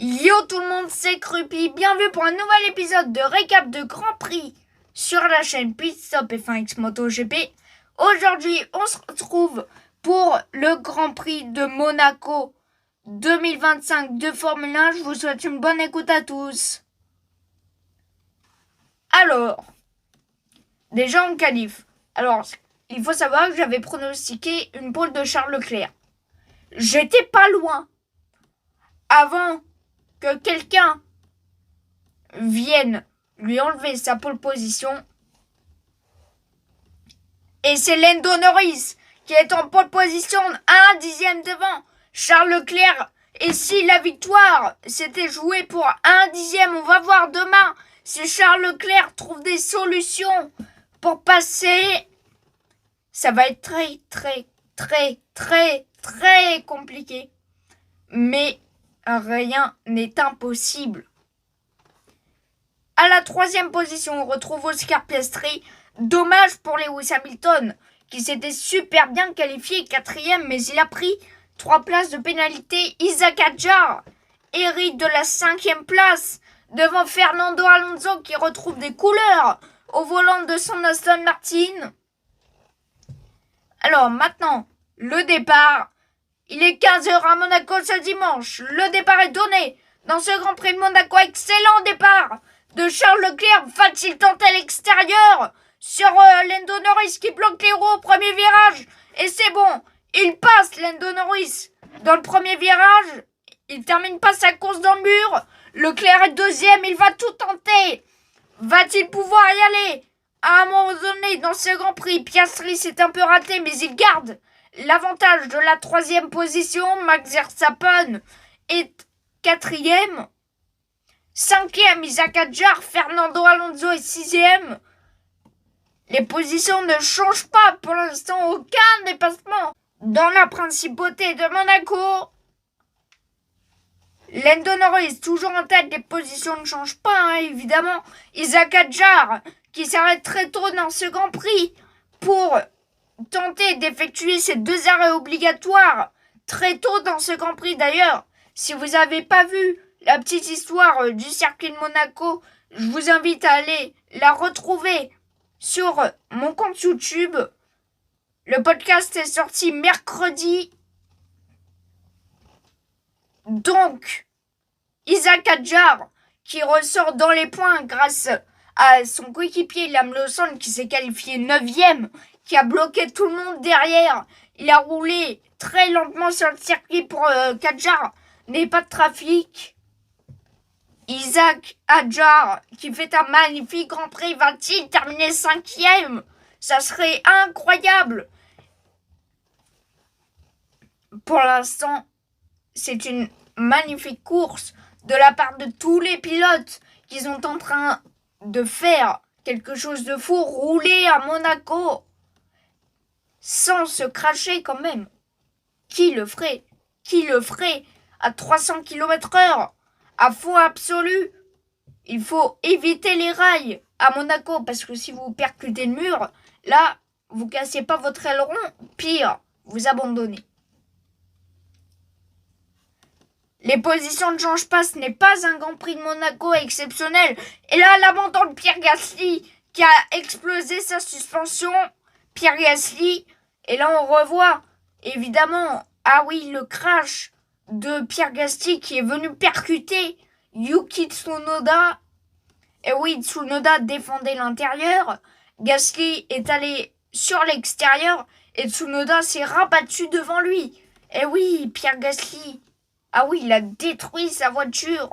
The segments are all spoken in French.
Yo tout le monde, c'est Crupi, bienvenue pour un nouvel épisode de récap de Grand Prix sur la chaîne Pit Stop F1X MotoGP. Aujourd'hui, on se retrouve pour le Grand Prix de Monaco 2025 de Formule 1. Je vous souhaite une bonne écoute à tous. Alors, déjà en qualif. Alors, il faut savoir que j'avais pronostiqué une pole de Charles Leclerc. J'étais pas loin. Avant que quelqu'un vienne lui enlever sa pole position. Et c'est Lando Norris qui est en pole position à 1/10 devant Charles Leclerc. Et si la victoire s'était jouée pour 1/10, on va voir demain si Charles Leclerc trouve des solutions pour passer. Ça va être très compliqué. Mais rien n'est impossible. À la 3e position, on retrouve Oscar Piastri. Dommage pour Lewis Hamilton, qui s'était super bien qualifié 4e, mais il a pris 3 places de pénalité. Isaac Hadjar hérite de la 5e place devant Fernando Alonso, qui retrouve des couleurs au volant de son Aston Martin. Alors maintenant, le départ. Il est 15h à Monaco ce dimanche. Le départ est donné dans ce Grand Prix de Monaco. Excellent départ de Charles Leclerc. Va-t-il tenter l'extérieur sur Lando Norris qui bloque les roues au premier virage? Et c'est bon, il passe Lando Norris dans le premier virage. Il termine pas sa course dans le mur. Leclerc est 2e, il va tout tenter. Va-t-il pouvoir y aller? À un moment donné dans ce Grand Prix, Piastri s'est un peu raté, mais il garde l'avantage de la 3e position. Max Verstappen est 4e. 5e, Isaac Hadjar. Fernando Alonso est 6e. Les positions ne changent pas pour l'instant. Aucun dépassement dans la principauté de Monaco. Lando Norris toujours en tête. Les positions ne changent pas, évidemment. Isaac Hadjar qui s'arrête très tôt dans ce Grand Prix pour tenter d'effectuer ces 2 arrêts obligatoires très tôt dans ce Grand Prix. D'ailleurs, si vous n'avez pas vu la petite histoire du circuit de Monaco, je vous invite à aller la retrouver sur mon compte YouTube. Le podcast est sorti mercredi. Donc, Isaac Hadjar qui ressort dans les points grâce à son coéquipier Liam Lawson qui s'est qualifié 9e, qui a bloqué tout le monde derrière. Il a roulé très lentement sur le circuit pour qu'Hadjar n'ait pas de trafic. Isaac Hadjar qui fait un magnifique Grand Prix, va-t-il terminer 5e? Ça serait incroyable. Pour l'instant, c'est une magnifique course de la part de tous les pilotes qui sont en train de faire quelque chose de fou, rouler à Monaco sans se cracher quand même. Qui le ferait? Qui le ferait à 300 km/h? À faux absolu. Il faut éviter les rails à Monaco parce que si vous percutez le mur, là, vous cassez pas votre aileron. Pire, vous abandonnez. Les positions ne changent pas, ce n'est pas un Grand Prix de Monaco exceptionnel. Et là, l'abandon de Pierre Gasly qui a explosé sa suspension. Pierre Gasly. Et là, on revoit, évidemment, ah oui, le crash de Pierre Gasly qui est venu percuter Yuki Tsunoda. Et oui, Tsunoda défendait l'intérieur. Gasly est allé sur l'extérieur et Tsunoda s'est rabattu devant lui. Et oui, Pierre Gasly. Ah oui, il a détruit sa voiture.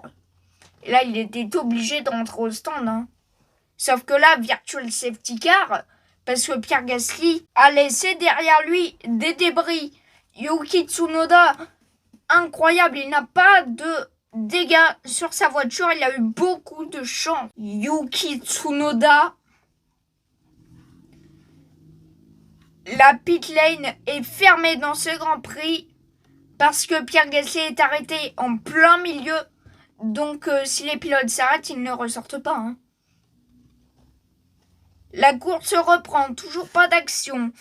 Et là, il était obligé de rentrer au stand. Sauf que là, Virtual Safety Car, parce que Pierre Gasly a laissé derrière lui des débris. Yuki Tsunoda, incroyable, il n'a pas de dégâts sur sa voiture. Il a eu beaucoup de chance. Yuki Tsunoda. La pit lane est fermée dans ce Grand Prix. Parce que Pierre Gasly est arrêté en plein milieu. Donc, si les pilotes s'arrêtent, ils ne ressortent pas. La course reprend, toujours pas d'action.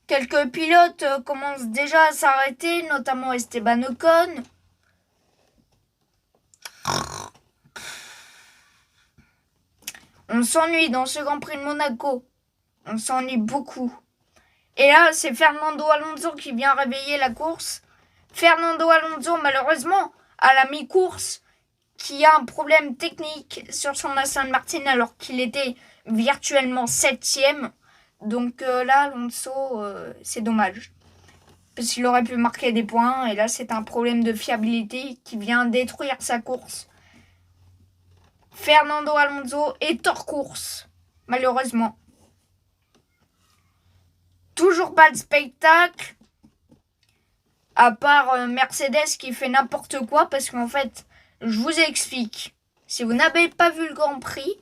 Quelques pilotes commencent déjà à s'arrêter, notamment Esteban Ocon. On s'ennuie dans ce Grand Prix de Monaco. On s'ennuie beaucoup. Et là, c'est Fernando Alonso qui vient réveiller la course. Fernando Alonso, malheureusement, à la mi-course, qui a un problème technique sur son Aston Martin alors qu'il était virtuellement 7e. Donc là, Alonso, c'est dommage. Parce qu'il aurait pu marquer des points. Et là, c'est un problème de fiabilité qui vient détruire sa course. Fernando Alonso est hors course, malheureusement. Toujours pas de spectacle, à part Mercedes qui fait n'importe quoi, parce qu'en fait, je vous explique. Si vous n'avez pas vu le Grand Prix,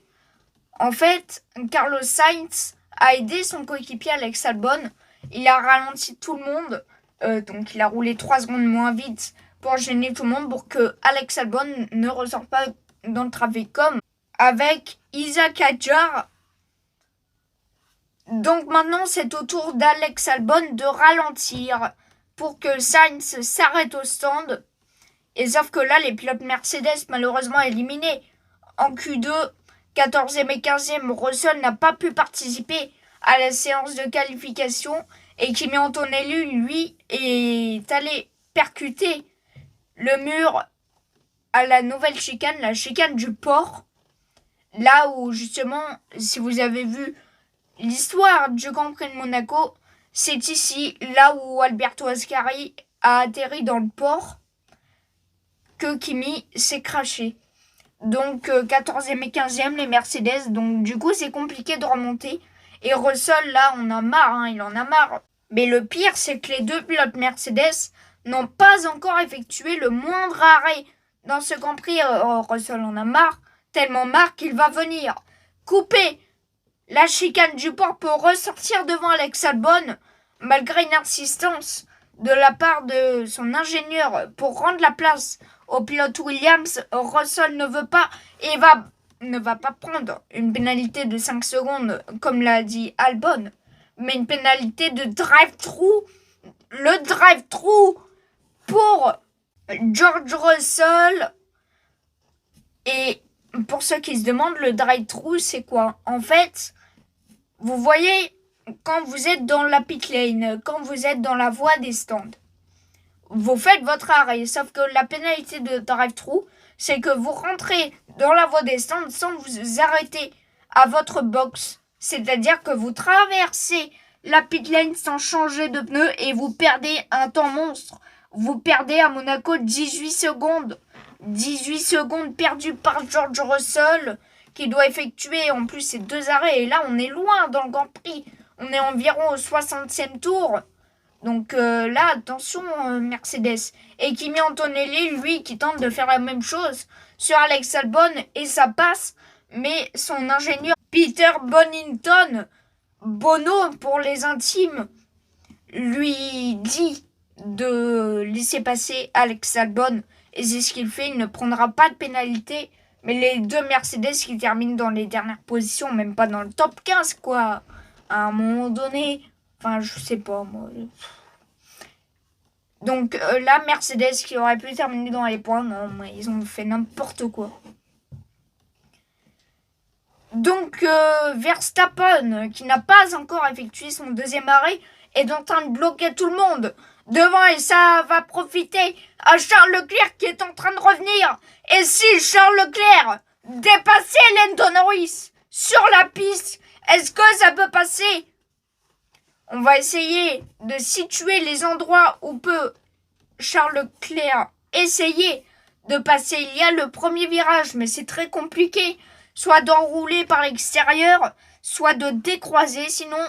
en fait, Carlos Sainz a aidé son coéquipier Alex Albon. Il a ralenti tout le monde, donc il a roulé 3 secondes moins vite pour gêner tout le monde, pour que Alex Albon ne ressorte pas dans le trafic, comme avec Isaac Hadjar. Donc maintenant, c'est au tour d'Alex Albon de ralentir pour que Sainz s'arrête au stand. Et sauf que là, les pilotes Mercedes, malheureusement éliminés en Q2, 14e et 15e, Russell n'a pas pu participer à la séance de qualification. Et Kimi Antonelli, lui, est allé percuter le mur à la nouvelle chicane, la chicane du port. Là où, justement, si vous avez vu l'histoire du Grand Prix de Monaco, c'est ici, là où Alberto Ascari a atterri dans le port, que Kimi s'est craché. Donc 14e et 15e, les Mercedes. Donc du coup, c'est compliqué de remonter. Et Russell, là, on a marre, hein, il en a marre. Mais le pire, c'est que les deux pilotes Mercedes n'ont pas encore effectué le moindre arrêt dans ce Grand Prix. Russell en a marre, tellement marre qu'il va venir couper la chicane du port pour ressortir devant Alex Albon, malgré une insistance de la part de son ingénieur pour rendre la place au pilote Williams. Russell ne veut pas et ne va pas prendre une pénalité de 5 secondes, comme l'a dit Albon, mais une pénalité de drive-through. Le drive-through pour George Russell. Et pour ceux qui se demandent, le drive-through, c'est quoi? En fait, vous voyez, quand vous êtes dans la pit lane, quand vous êtes dans la voie des stands, vous faites votre arrêt. Sauf que la pénalité de drive-through, c'est que vous rentrez dans la voie des stands sans vous arrêter à votre box. C'est-à-dire que vous traversez la pit lane sans changer de pneu et vous perdez un temps monstre. Vous perdez à Monaco 18 secondes. 18 secondes perdues par George Russell, qui doit effectuer en plus ces 2 arrêts. Et là, on est loin dans le Grand Prix. On est environ au 60e tour. Donc là, attention, Mercedes. Et Kimi Antonelli, lui, qui tente de faire la même chose sur Alex Albon. Et ça passe. Mais son ingénieur Peter Bonington, Bono pour les intimes, lui dit de laisser passer Alex Albon. Et c'est ce qu'il fait. Il ne prendra pas de pénalité. Mais les deux Mercedes qui terminent dans les dernières positions, même pas dans le top 15, quoi. À un moment donné. Enfin, je sais pas, moi. Donc, la Mercedes qui aurait pu terminer dans les points, non, mais ils ont fait n'importe quoi. Donc, Verstappen, qui n'a pas encore effectué son deuxième arrêt, est en train de bloquer tout le monde devant, et ça va profiter à Charles Leclerc qui est en train de revenir. Et si Charles Leclerc dépassait Lando Norris sur la piste, est-ce que ça peut passer? On va essayer de situer les endroits où peut Charles Leclerc essayer de passer. Il y a le premier virage, mais c'est très compliqué. Soit d'enrouler par l'extérieur, soit de décroiser. Sinon,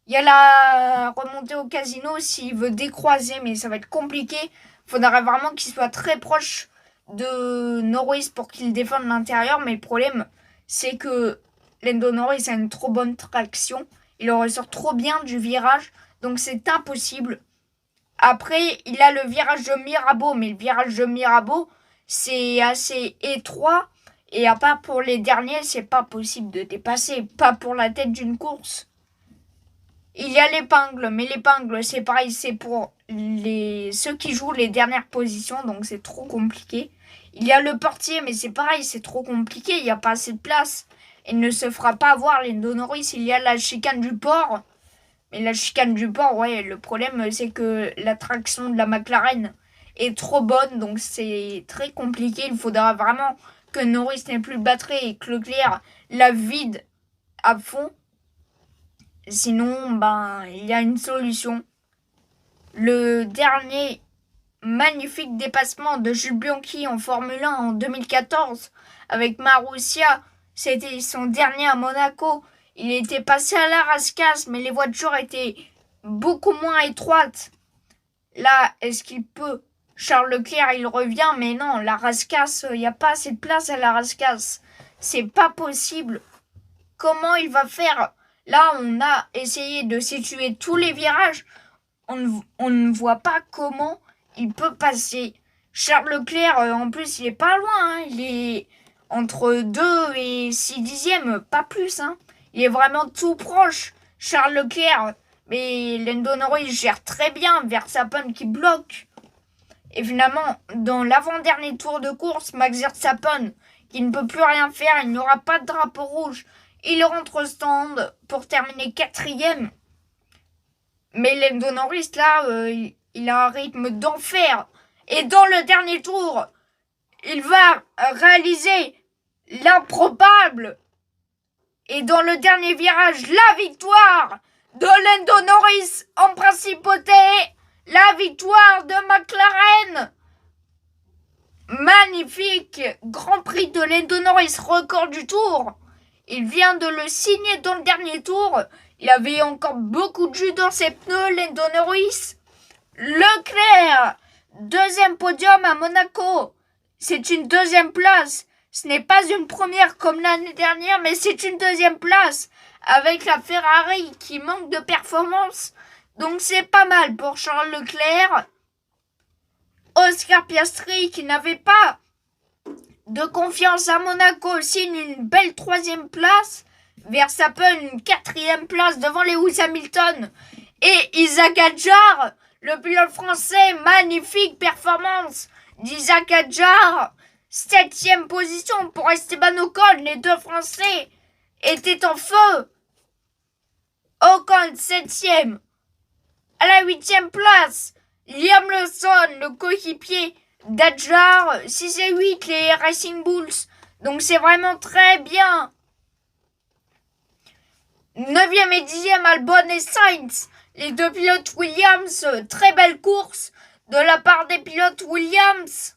il y a la remontée au casino s'il veut décroiser, mais ça va être compliqué. Il faudra vraiment qu'il soit très proche de Norris pour qu'il défende l'intérieur. Mais le problème, c'est que Lando Norris a une trop bonne traction. Il en ressort trop bien du virage, donc c'est impossible. Après, il a le virage de Mirabeau, mais le virage de Mirabeau, c'est assez étroit. Et à part pour les derniers, c'est pas possible de dépasser. Pas pour la tête d'une course. Il y a l'épingle, mais l'épingle, c'est pareil, c'est pour ceux qui jouent les dernières positions, donc c'est trop compliqué. Il y a le portier, mais c'est pareil, c'est trop compliqué, il n'y a pas assez de place. et ne se fera pas avoir. Lando Norris, il y a la chicane du port. Mais la chicane du port, ouais, le problème, c'est que la traction de la McLaren est trop bonne, donc c'est très compliqué. Il faudra vraiment que Norris n'ait plus de batterie et que Leclerc la vide à fond. Sinon, il y a une solution. Le dernier magnifique dépassement de Jules Bianchi en Formule 1 en 2014 avec Marussia, c'était son dernier à Monaco. Il était passé à la rascasse, mais les voitures étaient beaucoup moins étroites. Là, est-ce qu'il peut? Charles Leclerc, il revient, mais non, la rascasse, il n'y a pas assez de place à la rascasse. C'est pas possible. Comment il va faire? Là, on a essayé de situer tous les virages. On ne voit pas comment il peut passer. Charles Leclerc, en plus, il est pas loin. Hein. Il est entre 2 et 6 dixièmes, pas plus. Hein. Il est vraiment tout proche, Charles Leclerc. Mais Lando Norris gère très bien Verstappen qui bloque. Et finalement, dans l'avant-dernier tour de course, Max Verstappen, qui ne peut plus rien faire, il n'aura pas de drapeau rouge. Il rentre au stand pour terminer 4e. Mais Lando Norris, là, il a un rythme d'enfer. Et dans le dernier tour, il va réaliser l'improbable. Et dans le dernier virage, la victoire de Lando Norris en principauté. La victoire de McLaren. Magnifique Grand Prix de Lando Norris, record du tour. Il vient de le signer dans le dernier tour. Il avait encore beaucoup de jus dans ses pneus, Lando Norris. Leclerc, 2e podium à Monaco. C'est une 2e place. Ce n'est pas une première comme l'année dernière, mais c'est une 2e place. Avec la Ferrari qui manque de performance. Donc c'est pas mal pour Charles Leclerc. Oscar Piastri qui n'avait pas de confiance à Monaco signe une belle 3e place. Verstappen une 4e place devant Lewis Hamilton et Isaac Hadjar, le pilote français. Magnifique performance d'Isaac Hadjar. 7e position pour Esteban Ocon. Les deux Français étaient en feu. Ocon 7e. À la 8e place, Liam Lawson, le coéquipier d'Adjar, 6 et 8, les Racing Bulls. Donc c'est vraiment très bien. 9e et 10e, Albon et Sainz, les deux pilotes Williams. Très belle course de la part des pilotes Williams.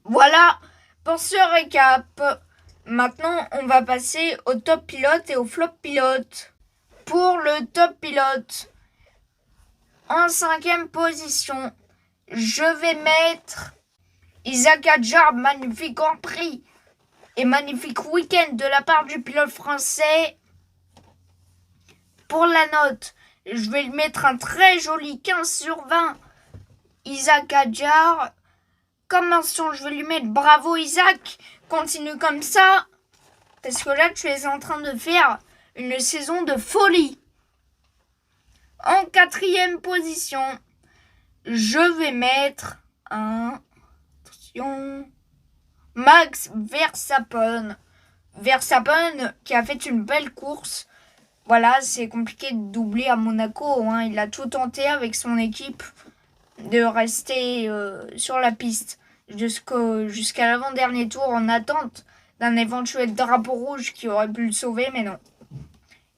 Voilà pour ce récap. Maintenant, on va passer au top pilote et au flop pilote. Pour le top pilote, en 5e position, je vais mettre Isaac Hadjar. Magnifique Grand Prix et magnifique week-end de la part du pilote français. Pour la note, je vais lui mettre un très joli 15 sur 20. Isaac Hadjar. Comme mention, je vais lui mettre bravo Isaac. Continue comme ça. Parce que là, tu es en train de faire une saison de folie. En 4e position, je vais mettre attention, Max Verstappen. Verstappen qui a fait une belle course. Voilà, c'est compliqué de doubler à Monaco. Hein. Il a tout tenté avec son équipe de rester sur la piste jusqu'à l'avant-dernier tour en attente d'un éventuel drapeau rouge qui aurait pu le sauver, mais non.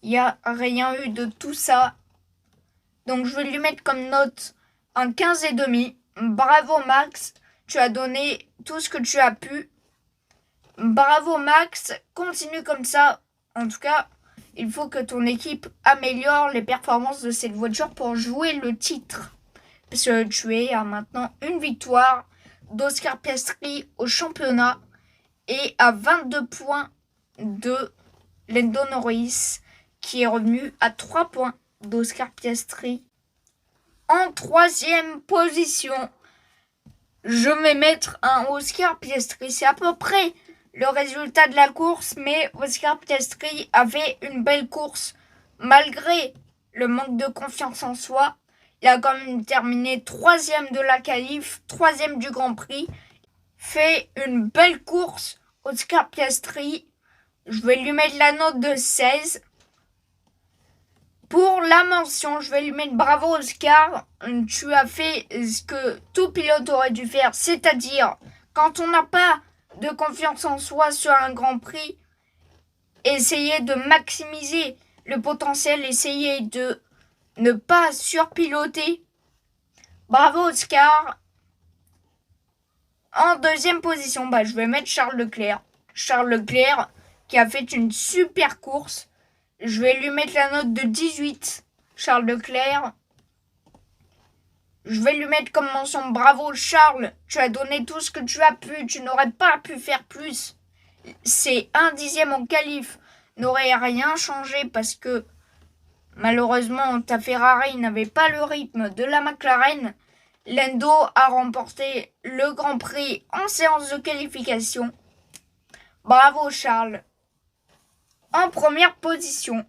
Il n'y a rien eu de tout ça. Donc je vais lui mettre comme note un 15,5. Bravo Max, tu as donné tout ce que tu as pu. Bravo Max, continue comme ça. En tout cas, il faut que ton équipe améliore les performances de cette voiture pour jouer le titre. Parce que tu es à maintenant une victoire d'Oscar Piastri au championnat et à 22 points de Lando Norris qui est revenu à 3 points d'Oscar Piastri. En 3e position, je vais mettre un Oscar Piastri. C'est à peu près le résultat de la course, mais Oscar Piastri avait une belle course malgré le manque de confiance en soi. Il a quand même terminé 3e de la qualif, 3e du Grand Prix. Fait une belle course Oscar Piastri, je vais lui mettre la note de 16. Pour la mention, je vais lui mettre bravo Oscar. Tu as fait ce que tout pilote aurait dû faire, c'est-à-dire quand on n'a pas de confiance en soi sur un Grand Prix, essayer de maximiser le potentiel, essayer de ne pas surpiloter. Bravo Oscar. En deuxième position, je vais mettre Charles Leclerc. Charles Leclerc qui a fait une super course. Je vais lui mettre la note de 18. Charles Leclerc. Je vais lui mettre comme mention bravo Charles. Tu as donné tout ce que tu as pu. Tu n'aurais pas pu faire plus. C'est un dixième en qualif. N'aurait rien changé parce que malheureusement ta Ferrari n'avait pas le rythme de la McLaren. Lando a remporté le Grand Prix en séance de qualification. Bravo Charles. En première position,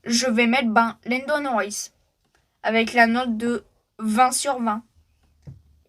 je vais mettre Lando Norris avec la note de 20 sur 20.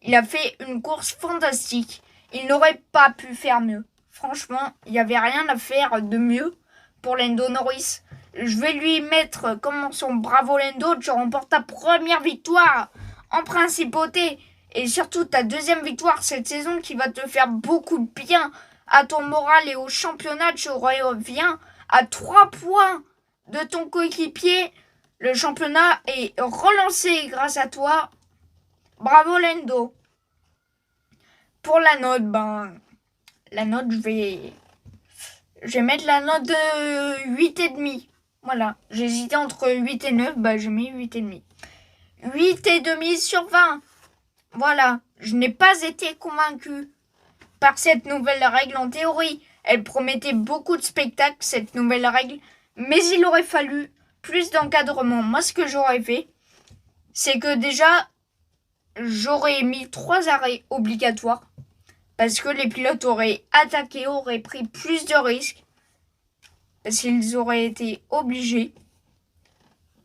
Il a fait une course fantastique. Il n'aurait pas pu faire mieux. Franchement, il n'y avait rien à faire de mieux pour Lando Norris. Je vais lui mettre comme mention bravo Lando, tu remportes ta première victoire en principauté et surtout ta deuxième victoire cette saison qui va te faire beaucoup de bien à ton moral et au championnat. Tu reviens à 3 points de ton coéquipier. Le championnat est relancé grâce à toi. Bravo Lando. Pour la note, je vais mettre la note de 8,5. Voilà, j'hésitais entre 8 et 9, je mets 8,5. 8,5 sur 20. Voilà, je n'ai pas été convaincu par cette nouvelle règle. En théorie, elle promettait beaucoup de spectacles, cette nouvelle règle, mais il aurait fallu plus d'encadrement. Moi, ce que j'aurais fait, c'est que déjà, j'aurais mis 3 arrêts obligatoires parce que les pilotes auraient attaqué, auraient pris plus de risques parce qu'ils auraient été obligés.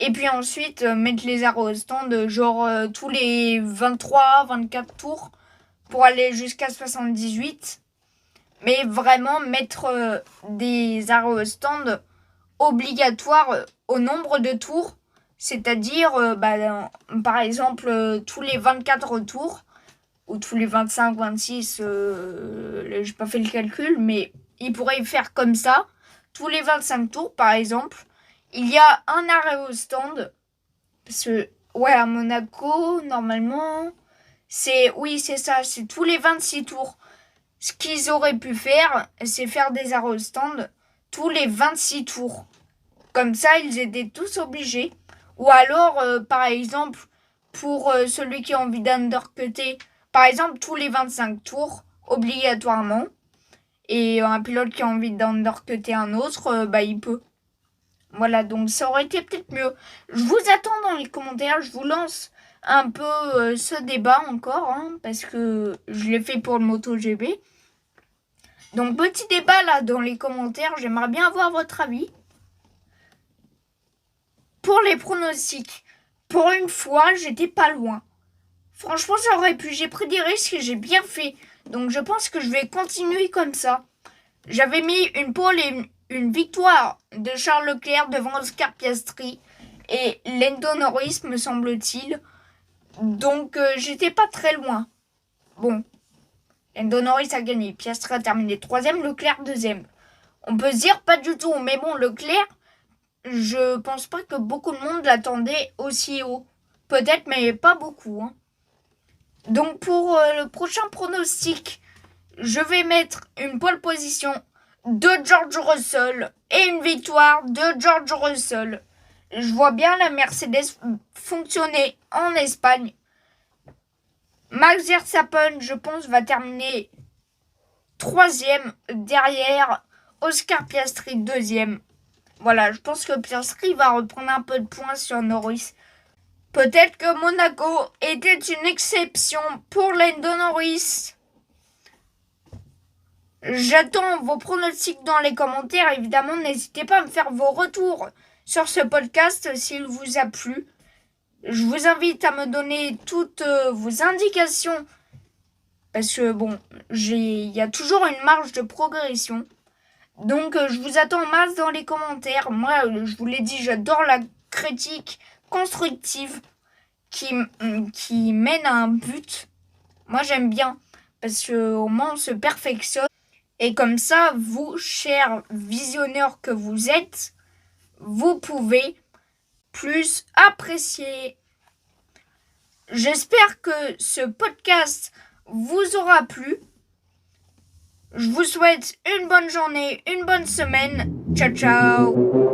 Et puis ensuite, mettre les arrêts au stand, tous les 23, 24 tours pour aller jusqu'à 78. Mais vraiment mettre des arrêts au stand obligatoires au nombre de tours. C'est-à-dire, par exemple, tous les 24 tours ou tous les 25, 26, j'ai pas fait le calcul, mais ils pourraient faire comme ça. Tous les 25 tours, par exemple, il y a un arrêt au stand. Parce que, à Monaco, normalement, c'est ça, c'est tous les 26 tours. Ce qu'ils auraient pu faire, c'est faire des arrêts au stand tous les 26 tours. Comme ça, ils étaient tous obligés. Ou alors, par exemple, pour celui qui a envie d'undercutter, par exemple, tous les 25 tours, obligatoirement. Et un pilote qui a envie d'undercutter un autre, il peut. Voilà, donc ça aurait été peut-être mieux. Je vous attends dans les commentaires, je vous lance un peu ce débat encore, parce que je l'ai fait pour le MotoGP. Donc petit débat là dans les commentaires, j'aimerais bien avoir votre avis. Pour les pronostics, pour une fois, j'étais pas loin. Franchement, j'aurais pu, j'ai pris des risques et j'ai bien fait. Donc je pense que je vais continuer comme ça. J'avais mis une pole et une victoire de Charles Leclerc devant Oscar Piastri et Lando Norris, me semble-t-il. Donc j'étais pas très loin. Bon, Lando Norris a gagné. Piastri a terminé 3e, Leclerc 2e. On peut se dire pas du tout. Mais bon, Leclerc, je pense pas que beaucoup de monde l'attendait aussi haut. Peut-être, mais pas beaucoup. Donc pour le prochain pronostic, je vais mettre une pole position de George Russell et une victoire de George Russell. Je vois bien la Mercedes fonctionner en Espagne. Max Verstappen, je pense, va terminer 3e derrière Oscar Piastri 2e. Voilà, je pense que Piastri va reprendre un peu de points sur Norris. Peut-être que Monaco était une exception pour Lando Norris. J'attends vos pronostics dans les commentaires. Évidemment, n'hésitez pas à me faire vos retours sur ce podcast s'il vous a plu. Je vous invite à me donner toutes vos indications Parce que bon, il y a toujours une marge de progression. Donc je vous attends en masse dans les commentaires. Moi, je vous l'ai dit, j'adore la critique constructive qui mène à un but. Moi, j'aime bien. Parce qu'au moins, on se perfectionne. Et comme ça, vous, chers visionneurs que vous êtes, vous pouvez plus apprécier. J'espère que ce podcast vous aura plu. Je vous souhaite une bonne journée, une bonne semaine. Ciao, ciao.